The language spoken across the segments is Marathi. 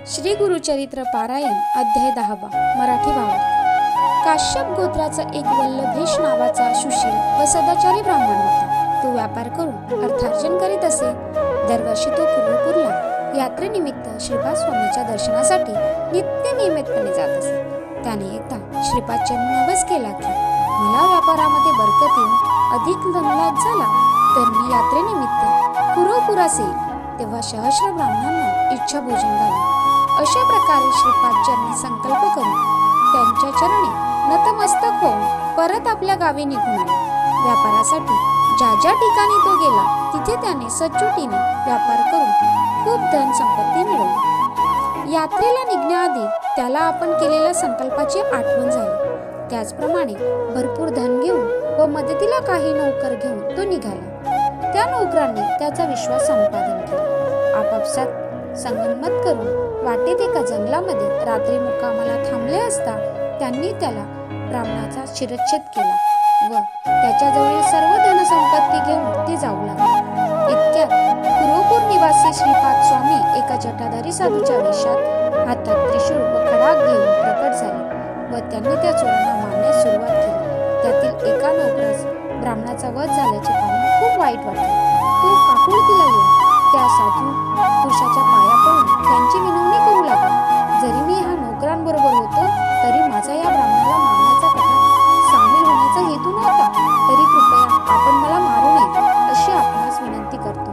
श्री गुरुचरित्र पारायण अध्याय 10 मराठी भावार्थ। काश्यप गोत्राचा एक वल्लभेश नावाचा सुशील व सदाचारी ब्राह्मण होता। तो व्यापार करून अर्थार्जन करीत असे। दरवर्षी तो कुर्लपूरला यात्रेनिमित्त श्रीपाद स्वामींच्या दर्शनासाठी नियमितपणे जात असे। त्याने एकदा श्रीपादच्या नवस केला की मला व्यापारामध्ये बरकत येऊन अधिक धनलाभ झाला तर मी यात्रेनिमित्त कुर्लपुरास येईल, तेव्हा सहस्र ब्राह्मणांना इच्छा भोजन घालेल। अशा प्रकारे श्रीपादजींनी संकल्प करून त्यांच्या चरणी नतमस्तक होऊन परत आपल्या गावी निघून आले। व्यापारासाठी ज्या ज्या ठिकाणी तो गेला तिथे त्याने सचोटीने व्यापार करून खूप धन संपत्ती मिळवली। यात्रेला निघण्याआधी त्याला आपण केलेल्या संकल्पाची आठवण झाली। त्याचप्रमाणे भरपूर धन घेऊन व मदतीला काही नौकर घेऊन तो निघाला। त्या नौकरांनी त्याचा विश्वास संपादन केला। आपापसात संगनमत करून वाटेत एका जंगलामध्ये रात्री मुक्कामाला थांबले असता त्यांनी त्याला ब्राह्मणाचा शिरच्छेद केला व त्याच्याजवळील सर्व धनसंपत्ती घेऊन ते जाऊ लागले। इतक्यात कुर्लपूर निवासी श्रीपाद स्वामी एका जटाधारी साधूच्या वेशात हातात त्रिशूळ व खडाग घेऊन प्रकट झाले व त्यांनी त्या चोरांना मारण्यास सुरुवात केली। त्यातील एका नौकरास ब्राह्मणाचा वध झाल्याचे पाहून खूप वाईट वाटले। तो काकुळतीला येऊन त्या साधू पुरुषाच्या पाया पडून त्यांची विनवणी करू लागला। जरी मी ह्या नौकरांबरोबर होतो तरी माझा या ब्राह्मणाला मारण्याचा कटात सामील होण्याचा हेतू नव्हता, तरी कृपया आपण मला मारू नये अशी आपणास विनंती करतो।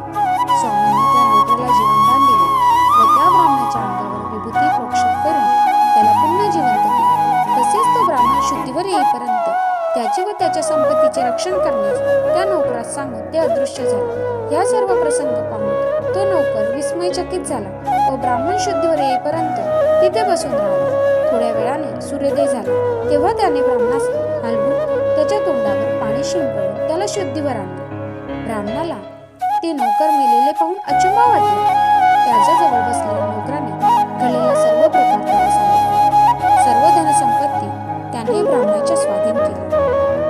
स्वामींनी त्या नौकराला जीवनदान दिले व त्या ब्राह्मणाच्या अंगावर विभूती प्रोक्षण करून त्याला पुन्हा जिवंत केले। तसेच तो ब्राह्मण शुद्धीवर येईपर्यंत त्याचे व त्याच्या संपत्तीचे रक्षण करण्यास त्या नौकरास सांगून ते अदृश्य झाले। या सर्व प्रसंग पाहून तो नौकर विस्मयचकित झाला व ब्राह्मण शुद्धीवर येईपर्यंत तिथे बसून राहिला। थोड्या वेळाने सूर्योदय झाला तेव्हा त्याने ब्राह्मणास हलवून त्याच्या तोंडावर पाणी शिंपडून त्याला शुद्धीवर आणले। ब्राह्मणाला ते नौकर मेलेले पाहून अचंबा वाटला। त्याच्याजवळ बसलेल्या नौकराने घडलेला सर्व प्रकार त्याला सांगितला। सर्व धनसंपत्ती त्याने ब्राह्मणाच्या स्वाधीन केली।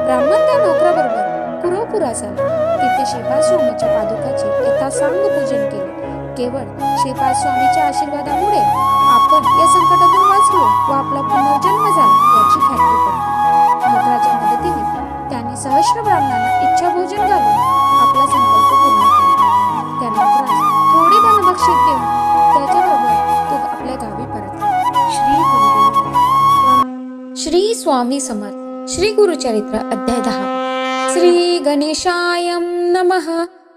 ब्राह्मण त्या नौकराबरोबर कुर्लपुरास आला। तिथे श्रीपाद स्वामींच्या पादुकाचे यथासांग पूजन केले। केवळ श्रीपाद स्वामींच्या आशीर्वादामुळे आपण या संकटातून वाचलो व आपला पुनर्जन्म झाला याची खात्री पटली। नौकराच्या मदतीने त्यांनी सहस्र ब्राह्मणांना इच्छा भोजन घालून आपला संकल्प पूर्ण केला। त्या नौकरास थोडे धन बक्षीस देऊन त्याच्याबरोबर तो आपल्या गावी परतला। श्री गुरुदेव श्री स्वामी समर्थ। श्री गुरुचरित्र अध्याय 10। श्री गणेशाय नमः।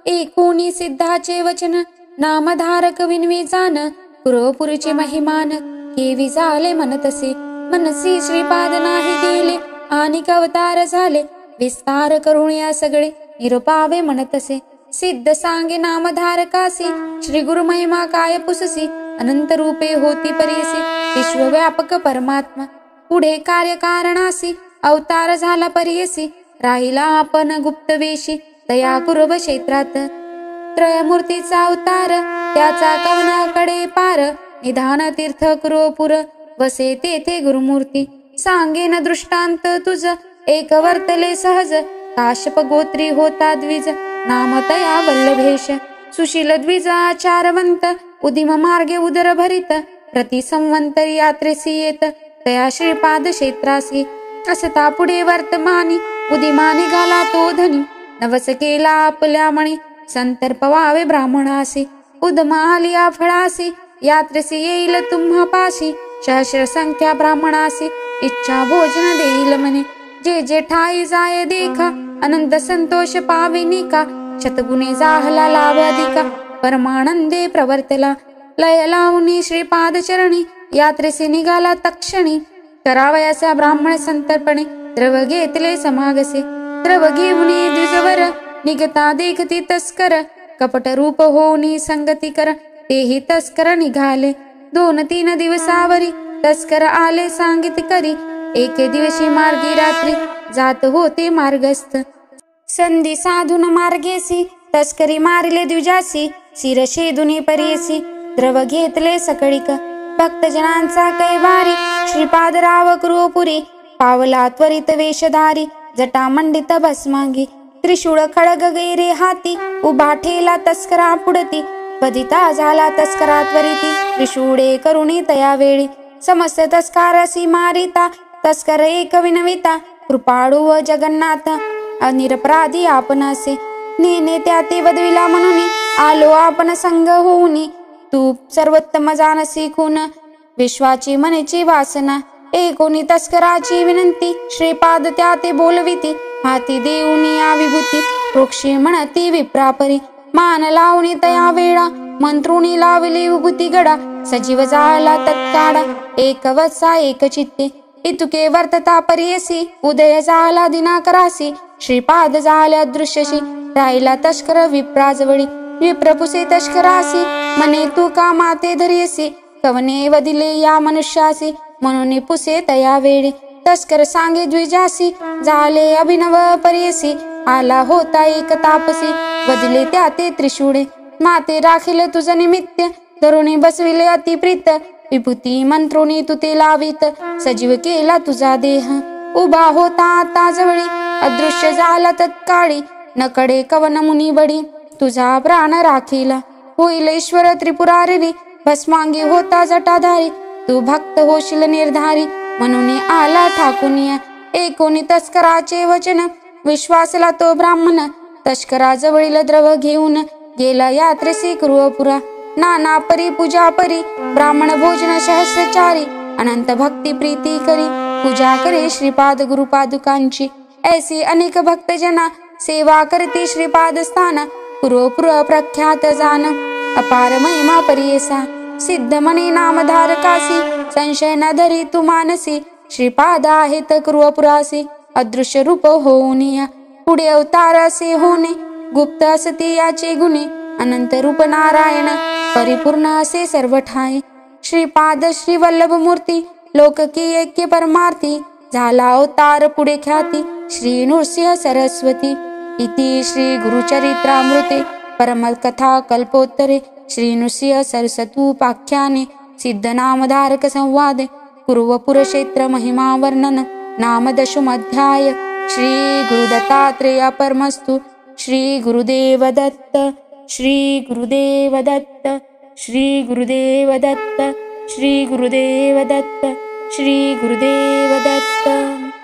एकोणी सिद्धाचे वचन नामधारक विनवे जान कुर्लपुरचे महिमान केवी झाले म्हणतसे मनसी श्रीपाद नाही गेले अनेक अवतार झाले विस्तार करून या सगळे निरुपावे म्हणतसे सिद्ध सांगे नामधारकासी श्री गुरु महिमा काय पुससी अनंत रूपे होती परीसी विश्वव्यापक परमात्मा पुढे कार्यकारणासी अवतार झाला परीसी राहिला आपण गुप्तवेशी तया कुर्ब क्षेत्रात त्रयमूर्तीचा अवतार त्याचा कवनाकडे पार निधान तीर्थ कुर्लपुर वसे तेथे गुरुमूर्ती सांगेन दृष्टांत तुझ एक वर्तले सहज काश्यप गोत्री होता द्विज नाम तया वल्लभेश सुशील द्विज आचारवंत उदिम मार्गे उदर भरित प्रति संवंतरी यात्रेसी येत तया श्रीपाद क्षेत्रासी असता पुढे वर्तमानी उदिमा निघाला तो धनी नवस केला आपल्या मणी संतर्पवावे ब्राह्मणासी उदमा आलिया फळासी यात्रेसी येईल तुम्हा पाशी सहस्र संख्या ब्राह्मणासी इच्छा भोजन देईल म्हणे जे जे ठाई जाय देखा अनंत संतोष पाविनिका शतगुणे जाहला लाभ अधिका परमानंदे प्रवर्तला लय लावणी श्रीपाद चरणी यात्रेसी निघाला तक्षणी करावयाचा ब्राह्मण संतर्पणे द्रव घेतले समागसे द्रव घेऊनी द्विजवर निघता देखती तस्कर कपट रूप होऊनी संगती कर तेही तस्कर निघाले 2-3 दिवसावरी तस्कर आले सांगित करी एके दिवशी मार्गी रात्री जात होते मार्गस्थ संधी साधून मार्गेसी तस्करी मारिले द्विजासी शिरशेदुनी परेसी द्रव घेतले सकळिक भक्तजनांचा कैवारी श्रीपादराव कुर्लपुरी पावला त्वरित वेशधारी जटा मंडित भस्मांगी त्रिशूळ खळग गैरे हाती उभा ठेला तस्करा पुढती वधिता झाला तस्करा त्वरिती त्रिशूळे करुणी तया वेळी समस्त तस्कारसी मारिता तस्कर एक विनविता कृपाळू व जगन्नाथ अनिरपराधी आपण असे नेने त्या ते वधविला म्हणून आलो आपण संग होऊनी तू सर्वोत्तम जानसी खून विश्वाची मनेची वासना एकोणी तस्कराची विनंती श्रीपाद त्या ते बोलविती हाती देऊनी या विभूती वृक्षी म्हणती विप्रापरी मान लावणी तया वेळा मंत्रुणी लावली विभूती गडा सजीव झाला तत्काळा एक वत्सा एक चित्ते इतुके वर्तता परियसी उदय झाला दिनाकरासी श्रीपाद झाल्या दृश्यशी राहिला तस्कर विप्राजवळी विप्रपुसे तस्करासी मने तू का माते धरियसी कवने वदिले या मनुष्यासी म्हणून पुसे तया वेळी तस्कर सांगे द्विजासी झाले अभिनव परियसी आला होता एक तापसी वदिले त्या ते त्रिशूळे माते राखिले तुझ निमित्त धरुणी बसविले अतिप्रीत विभूती मंत्रुणी तू ते लावित सजीव केला तुझा देह उभा होता आता जवळी अदृश्य झाला तत्काळी नकडे कवन मुनी बडी तुझा प्राण राखीला होईल ईश्वर त्रिपुरारी भस्मांगी होता जटाधारी तू भक्त होशील निर्धारी म्हणून आला ठाकुनिया एकोणी तस्कराचे वचन विश्वासला तो ब्राह्मण तस्कराजवळील द्रव घेऊन गेला यात्रेसी कुरुपुरा नाना परी पूजा परी ब्राह्मण भोजन सहस्रचारी अनंत भक्ती प्रीती करी पूजा करे श्रीपाद गुरुपादुकांची ऐसी अनेक भक्तजना सेवा करती श्रीपाद स्थान पुरोपुर प्रख्यात जान अपार महिमा परियसा सिद्ध मने नामधारकासी संशय न धरी तू मानसी श्रीपाद आहेत कुरुपुरासी अदृश्य रूप होऊनिया पुढे अवतार असे होणे गुप्त असती याचे गुणे अनंत रूप नारायण परिपूर्ण असे सर्व ठाई श्रीपाद श्री वल्लभ मूर्ती लोककी ऐक्य परमार्थी झाला अवतार पुढे ख्याती श्री नृसिंह सरस्वती इति श्री गुरुचरित्रामृते परमकथा कल्पोत्तरे श्री नृसिंह सरस्वतूपाख्याने सिद्धनामधारक संवादे कुरुवपुर क्षेत्र महिमा वर्णन नाम दशमोऽध्याय श्री गुरुदत्तात्रेय परमस्तु श्री गुरुदेव दत्त श्री गुरुदेव दत्त श्री गुरुदेव दत्त श्री गुरुदेव दत्त श्री गुरुदेव दत्त।